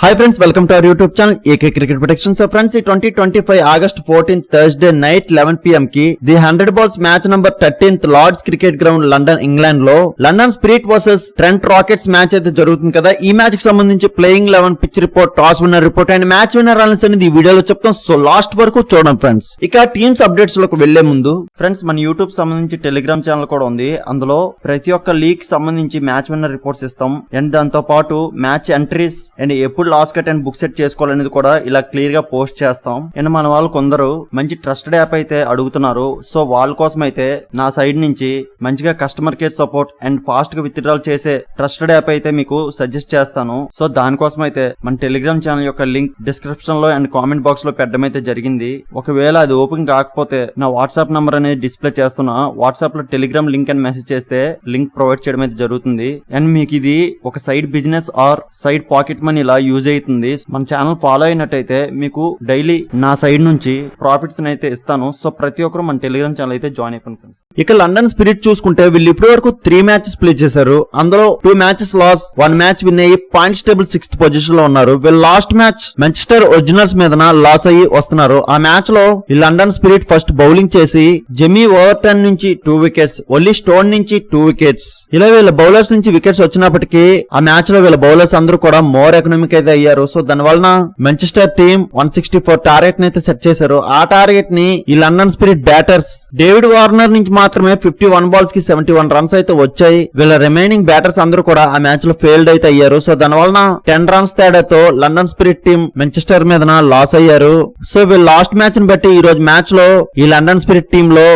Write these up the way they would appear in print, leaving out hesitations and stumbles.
Hi friends, welcome to our YouTube channel AK Cricket Prediction. So friends, ఈ 2025 August 14th Thursday night 11 PM కి the 100 balls match number 13th Lord's cricket ground London England లో London Spirit versus Trent Rockets match అయితే జరుగుతుంది కదా. ఈ match కి సంబంధించి playing 11 pitch report, toss winner report and match winner runs అనేది ఈ వీడియోలో చెప్తాం. సో లాస్ట్ వరకు చూడండి ఫ్రెండ్స్. ఇక టీమ్స్ అప్డేట్స్ లోకి వెళ్లే ముందు ఫ్రెండ్స్, మన యూట్యూబ్ సంబంధించి టెలిగ్రామ్ ఛానల్ కూడా ఉంది. అందులో ప్రతి ఒక్క లీగ్ సంబంధించి మ్యాచ్ విన్నర్ రిపోర్ట్స్ ఇస్తాం అండ్ దాంతో పాటు మ్యాచ్ ఎంట్రీస్ అండ్ ఎప్పుడు last cut and book set చేసుకోవాలనేది కూడా ఇలా క్లియర్ గా పోస్ట్ చేస్తాం. అండ్ మన వాళ్ళు కొందరు మంచి ట్రస్టెడ్ యాప్ అయితే అడుగుతున్నారు. సో వాళ్ళ కోసం అయితే నా సైడ్ నుంచి మంచిగా customer care support and fast గా విత్డ్రాల్ చేసే ట్రస్టెడ్ యాప్ అయితే మీకు సజెస్ట్ చేస్తాను. సో దానికోసం అయితే మన టెలిగ్రామ్ ఛానల్ యొక్క లింక్ డిస్క్రిప్షన్ లో అండ్ కామెంట్ బాక్స్ లో పెట్టడం అయితే జరిగింది. ఒకవేళ అది ఓపెన్ కాకపోతే నా వాట్సాప్ నంబర్ అనేది డిస్ప్లే చేస్తున్నా. వాట్సాప్ లో టెలిగ్రామ్ లింక్ అని మెసేజ్ చేస్తే లింక్ ప్రొవైడ్ చేయడం అయితే జరుగుతుంది. అండ్ మీకు ఇది ఒక side business are side pocket money ఇలా యూజ్ అవుతుంది. మన ఛానల్ ఫాలో అయినట్టయితే మీకు డైలీ నా సైడ్ నుంచి ప్రాఫిట్స్ అయితే ఇస్తాను. సో ప్రతి ఒక్కరు మన టెలిగ్రామ్ ఛానల్ అయితే జాయిన్ అయిపోయింది. ఇక లండన్ స్పిరిట్ చూసుకుంటే వీళ్ళు ఇప్పటి వరకు 3 మ్యాచెస్ ప్లే చేశారు. అందులో 2 మ్యాచెస్ లాస్, 1 మ్యాచ్ విన్ అయ్యి పాయింట్స్ టేబుల్ 6th పొజిషన్ లో ఉన్నారు. వీళ్ళు లాస్ట్ మ్యాచ్ మాంచెస్టర్ ఒరిజినల్స్ మీద లాస్ అయ్యి వస్తున్నారు. ఆ మ్యాచ్ లో ఈ లండన్ స్పిరిట్ ఫస్ట్ బౌలింగ్ చేసి జెమీ ఓవర్టన్ నుంచి 2 వికెట్స్, ఒల్లీ స్టోన్ నుంచి 2 వికెట్స్, ఇలా వీళ్ళ బౌలర్స్ నుంచి వికెట్స్ వచ్చినప్పటికీ ఆ మ్యాచ్ లో వీళ్ళ బౌలర్స్ అందరూ కూడా మోర్ ఎకనామిక్ అయితే అయ్యారు. సో దాని వలన మాంచెస్టర్ టీమ్ 164 టార్గెట్ ని అయితే సెట్ చేశారు. ఆ టార్గెట్ ని ఈ London spirit batters David Warner నుంచి మాత్రమే 51 బాల్స్ కి 71 రన్స్ అయితే వచ్చాయి. వీళ్ళ రిమైనింగ్ బ్యాటర్స్ అందరూ కూడా ఆ మ్యాచ్ లో ఫెయిల్డ్ అయితే అయ్యారు. సో దాని వలన 10 రన్స్ తేడాతో లండన్ స్పిరిట్ టీమ్ మాంచెస్టర్ మీద లాస్ అయ్యారు. సో వీళ్ళ లాస్ట్ మ్యాచ్ ని బట్టి ఈ రోజు మ్యాచ్ లో ఈ లండన్ స్పిరిట్ టీమ్ లో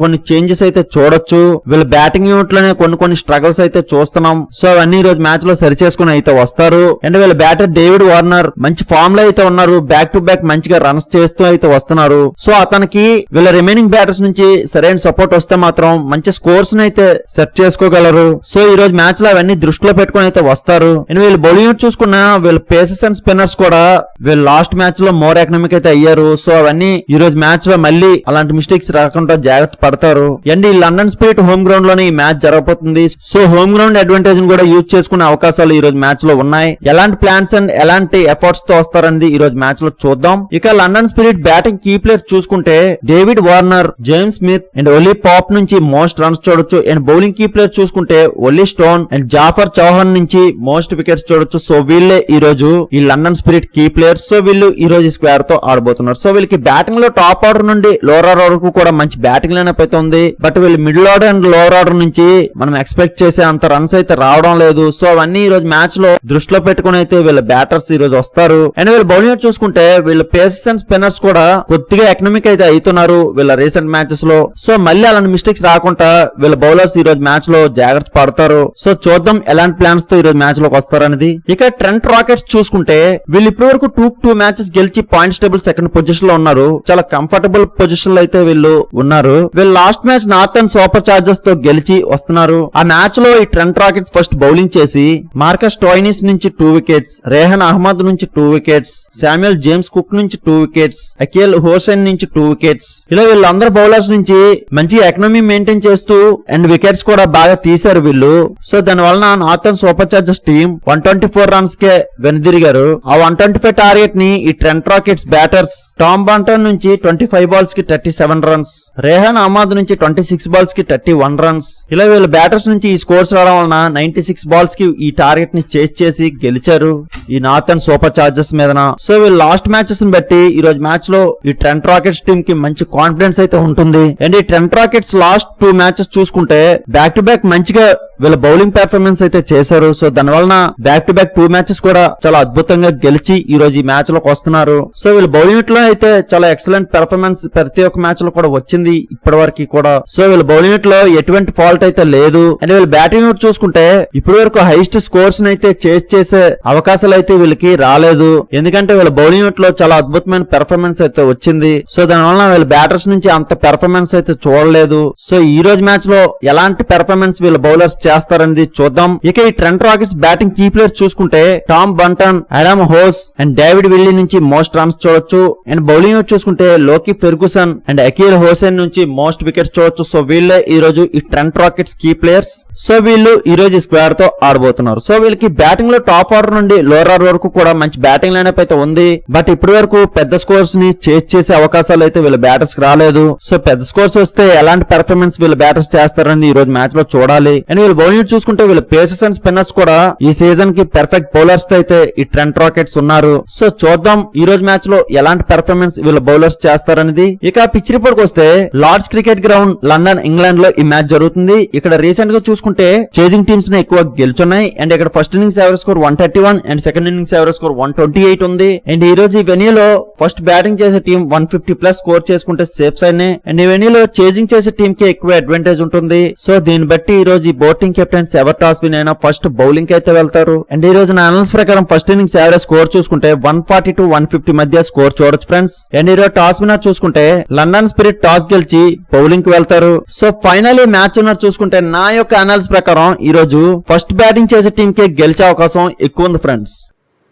కొన్ని చేంజెస్ అయితే చూడొచ్చు. వీళ్ళ బ్యాటింగ్ యూనిట్ లోనే కొన్ని స్ట్రగల్స్ అయితే చూస్తున్నాం. సో అవన్నీ ఈ రోజు మ్యాచ్ లో సరి చేసుకుని అయితే వస్తారు. అండ్ వీళ్ళ బ్యాటర్ డేవిడ్ వార్నర్ మంచి ఫామ్ లో అయితే ఉన్నారు. బ్యాక్ టు బ్యాక్ మంచిగా రన్స్ చేస్తూ అయితే వస్తున్నారు. సో అతనికి వీళ్ళ రిమైనింగ్ బ్యాటర్స్ నుంచి సరైన సపోర్ట్ వస్తే మాత్రం మంచి స్కోర్స్ అయితే సెట్ చేసుకోగలరు. సో ఈ రోజు మ్యాచ్ లో అవన్నీ దృష్టిలో పెట్టుకుని అయితే వస్తారు. అండ్ వీళ్ళు బౌలింగ్ చూసుకున్న వీళ్ళ పేసర్స్ అండ్ స్పిన్నర్స్ కూడా వీళ్ళు లాస్ట్ మ్యాచ్ లో మోర్ ఎకనామిక్ అయితే అయ్యారు. సో అవన్నీ ఈ రోజు మ్యాచ్ లో మళ్ళీ అలాంటి మిస్టేక్స్ రాకుండా జాగ్రత్త పడతారు. అండ్ ఈ లండన్ స్పిరిట్ హోమ్ గ్రౌండ్ లోనే ఈ మ్యాచ్ జరగబోతుంది. సో హోమ్ గ్రౌండ్ అడ్వాంటేజ్ కూడా యూజ్ చేసుకునే అవకాశాలు ఈ రోజు మ్యాచ్ లో ఉన్నాయి. ఎలాంటి ప్లాన్స్ అండ్ ఎలాంటి ఎఫర్ట్స్ తో వస్తారని ఈ రోజు మ్యాచ్ లో చూద్దాం. ఇక London Spirit batting key players చూసుకుంటే David Warner, James Smith and Ollie Pope నుంచి మోస్ట్ రన్స్ చూడొచ్చు. అండ్ బౌలింగ్ కీ ప్లేయర్స్ చూసుకుంటే Ollie Stone and Jafer Chohan నుంచి మోస్ట్ వికెట్స్ చూడొచ్చు. సో వీళ్ళే ఈ రోజు ఈ London Spirit key players. So వీళ్ళు ఈ రోజు స్క్వేర్ తో ఆడబోతున్నారు. సో వీళ్ళకి బ్యాటింగ్ లో టాప్ ఆర్డర్ నుండి లోవర్ ఆర్డర్ వరకు కూడా మంచి బ్యాటింగ్ లైనప్ అయితే ఉంది. బట్ వీళ్ళు middle order and lower order నుంచి మనం ఎక్స్పెక్ట్ చేసే అంత రన్స్ అయితే రావడం లేదు. సో అవన్నీ ఈ రోజు మ్యాచ్ లో దృష్టిలో పెట్టుకుని అయితే వీళ్ళ బ్యాటర్స్ ఈ రోజు వస్తారు. అండ్ వీళ్ళ బౌలింగ్ చూసుకుంటే వీళ్ళ పేసర్స్ అండ్ స్పిన్నర్స్ కూడా కొద్దిగా ఎకనామిక్ అయితే అవుతున్నారు వీళ్ళ రీసెంట్ మ్యాచెస్ లో. సో మళ్ళీ అలాంటి మిస్టేక్స్ రాకుండా వీళ్ళ బౌలర్స్ ఈ రోజు మ్యాచ్ లో జాగ్రత్త పడతారు. సో చూద్దాం ఎలాంటి ప్లాన్స్ తో ఈ రోజు మ్యాచ్ లోకి వస్తారనేది. ఇక ట్రెంట్ రాకెట్స్ చూసుకుంటే వీళ్ళు ఇప్పటి వరకు 2 మ్యాచెస్ గెలిచి పాయింట్స్ టేబుల్ 2nd పొజిషన్ లో ఉన్నారు. చాలా కంఫర్టబుల్ పొజిషన్ లో అయితే వీళ్ళు ఉన్నారు. వీళ్ళు last match northern Super chargers తో గెలిచి వస్తున్నారు. ఆ మ్యాచ్ లో ఈ ట్రెంట్ రాకెట్స్ ఫస్ట్ బౌలింగ్ చేసి మార్కస్ టోయినిస్ నుంచి 2 వికెట్స్, రేహన్ అహ్మద్ నుంచి 2 వికెట్స్, శామ్యుయల్ జేమ్స్ కుక్ నుంచి 2 వికెట్స్, అఖిల్ హుసేన్ నుంచి 2 వికెట్స్, ఇలా వీళ్ళందరూ బౌలర్స్ నుంచి మంచి ఎకనామీ మెయింటైన్ చేస్తూ అండ్ వికెట్స్ కూడా బాగా తీశారు వీళ్ళు. సో దాని వలన Northern Super Chargers team 124 runs కే వెనుదిరిగారు. ఆ 125 టార్గెట్ ని ఈ Trent Rockets batters Tom Banton నుంచి 25 బాల్స్ కి 37 రన్స్, రేహన్ అహ్మద్ నుంచి 26 బాల్స్ కి 31 రన్స్, ఇలా వీళ్ళ బ్యాటర్స్ నుంచి ఈ స్కోర్స్ రావడం వలన 96 బాల్స్ కి ఈ టార్గెట్ ని చేజ్ చేసి గెలిచారు ఈ నార్థన్ సూపర్ చార్జర్స్ మీద. సో వీళ్ళు లాస్ట్ మ్యాచెస్ ని బట్టి ఈ రోజు మ్యాచ్ లో ఈ ట్రెంట్ రాకెట్స్ టీమ్ కి మంచి కాన్ఫిడెన్స్ అయితే ఉంటుంది. అండ్ ఈ ట్రెంట్ రాకెట్స్ లాస్ట్ 2 మ్యాచెస్ చూసుకుంటే బ్యాక్ టు బ్యాక్ మంచిగా వీళ్ళ బౌలింగ్ పెర్ఫార్మెన్స్ అయితే చేశారు. సో దాని వలన బ్యాక్ టు బ్యాక్ 2 మ్యాచెస్ కూడా చాలా అద్భుతంగా గెలిచి ఈ రోజు ఈ మ్యాచ్ లోకి వస్తున్నారు. సో వీళ్ళ బౌలింగ్ లో అయితే చాలా ఎక్సలెంట్ పెర్ఫార్మెన్స్ ప్రతి ఒక్క మ్యాచ్ లో కూడా వచ్చింది ఇప్పటి వరకు కూడా. సో వీళ్ళ బౌలింగ్ లో ఎటువంటి ఫాల్ట్ అయితే లేదు. అండ్ వీళ్ళ బ్యాటింగ్ చూసుకుంటే ఇప్పటి వరకు హైయెస్ట్ స్కోర్స్ అయితే చేసే అవకాశాలు అయితే వీళ్ళకి రాలేదు. ఎందుకంటే వీళ్ళ బౌలింగ్ లో చాలా అద్భుతమైన పెర్ఫార్మెన్స్ అయితే వచ్చింది. సో దాని వలన వీళ్ళ బ్యాటర్స్ నుంచి అంత పెర్ఫార్మెన్స్ అయితే చూడలేదు. సో ఈ రోజు మ్యాచ్ లో ఎలాంటి పెర్ఫార్మెన్స్ వీళ్ళ బౌలర్స్ చేస్తారనేది చూద్దాం. ఇక ఈ Trent Rockets batting key players చూసుకుంటే Tom Banton, Adam Hose and David Willey నుంచి మోస్ట్ రన్స్ చూడొచ్చు. అండ్ బౌలింగ్ చూసుకుంటే Lockie Ferguson and Akeal Hosein batsmen నుంచి మోస్ట్ వికెట్స్ చూడొచ్చు. సో వీళ్ళే ఈ రోజు ఈ Trent Rockets key players. So వీళ్ళు ఈ రోజు స్క్వాడ్ తో ఆడబోతున్నారు. సో వీళ్ళకి బ్యాటింగ్ లో టాప్ ఆర్డర్ నుండి లోవర్ ఆర్డర్ వరకు కూడా మంచి బ్యాటింగ్ లైనప్ అయితే ఉంది. బట్ ఇప్పటి వరకు పెద్ద స్కోర్స్ ని చేజ్ చేసే అవకాశాలు అయితే వీళ్ళ బ్యాటర్స్ కి రాలేదు. సో పెద్ద స్కోర్స్ వస్తే ఎలాంటి పెర్ఫార్మెన్స్ వీళ్ళ బ్యాటర్స్ చేస్తారని ఈ రోజు మ్యాచ్ లో చూడాలి. అండ్ వీళ్ళు బౌలింగ్ చూసుకుంటే వీళ్ళ పేసర్స్ అండ్ స్పిన్నర్స్ కూడా ఈ సీజన్ కి పర్ఫెక్ట్ బౌలర్స్ అయితే ఈ ట్రెంట్ రాకెట్స్ ఉన్నారు. సో చూద్దాం ఈ రోజు మ్యాచ్ లో ఎలాంటి పెర్ఫార్మెన్స్ వీళ్ళ బౌలర్స్ చేస్తారనేది. ఇక పిచ్ రిపోర్ట్ వస్తే Lord's cricket ground London England లో ఈ మ్యాచ్ జరుగుతుంది. ఇక్కడ రీసెంట్ గా చూసుకుంటే చేజింగ్ టీమ్స్ ని ఎక్కువ గెలుచున్నాయి. అండ్ ఇక్కడ first innings average score 131 and second innings average score 128 ఉంది. అండ్ ఈ రోజు ఈ వెన్యూలో ఫస్ట్ బ్యాటింగ్ చేసే టీం 150+ స్కోర్ చేసుకుంటే సేఫ్ సైడ్ నే. అండ్ ఈ వెన్యూలో చేజింగ్ చేసే టీం కి ఎక్కువ అడ్వాంటేజ్ ఉంటుంది. సో దీన్ని బట్టి ఈ రోజు ఈ బౌలింగ్ కెప్టెన్స్ ఎవరు టాస్ విన్ అయినా ఫస్ట్ బౌలింగ్ అయితే వెళ్తారు. అండ్ ఈ రోజు నా అనలిసిస్ ప్రకారం ఫస్ట్ ఇన్నింగ్స్ యావరేజ్ స్కోర్ చూసుకుంటే 140 to 150 మధ్య స్కోర్ చూడొచ్చు ఫ్రెండ్స్. అండ్ ఈ రోజు టాస్ విన్నర్ చూసుకుంటే లండన్ స్పిరిట్ టాస్ గెలిచి బౌలింగ్ కి వెళ్తారు. సో ఫైనల్ మ్యాచ్ విన్నర్ చూసుకుంటే నా యొక్క అనాలిసిస్ ప్రకారం ఈ రోజు ఫస్ట్ బ్యాటింగ్ చేసే టీం కి గెలిచే అవకాశం ఎక్కువ ఉంది ఫ్రెండ్స్.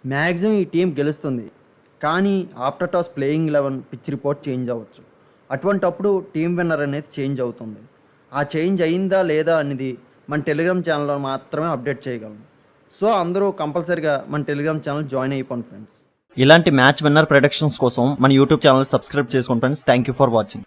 మ్యాక్సిమం ఈ టీం గెలుస్తుంది, కానీ after toss playing 11 pitch report change అవ్వచ్చు. అటువంటప్పుడు టీం విన్నర్ అనేది చేంజ్ అవుతుంది. ఆ చేంజ్ అయిందా లేదా అనేది మన టెలిగ్రామ్ ఛానల్లో మాత్రమే అప్డేట్ చేయగలం. సో అందరూ కంపల్సరీగా మన టెలిగ్రామ్ ఛానల్ జాయిన్ అయిపోండి ఫ్రెండ్స్. ఇలాంటి మ్యాచ్ విన్నర్ ప్రొడిక్షన్స్ కోసం మన యూట్యూబ్ ఛానల్ సబ్స్క్రైబ్ చేసుకోండి friends. Thank you for watching.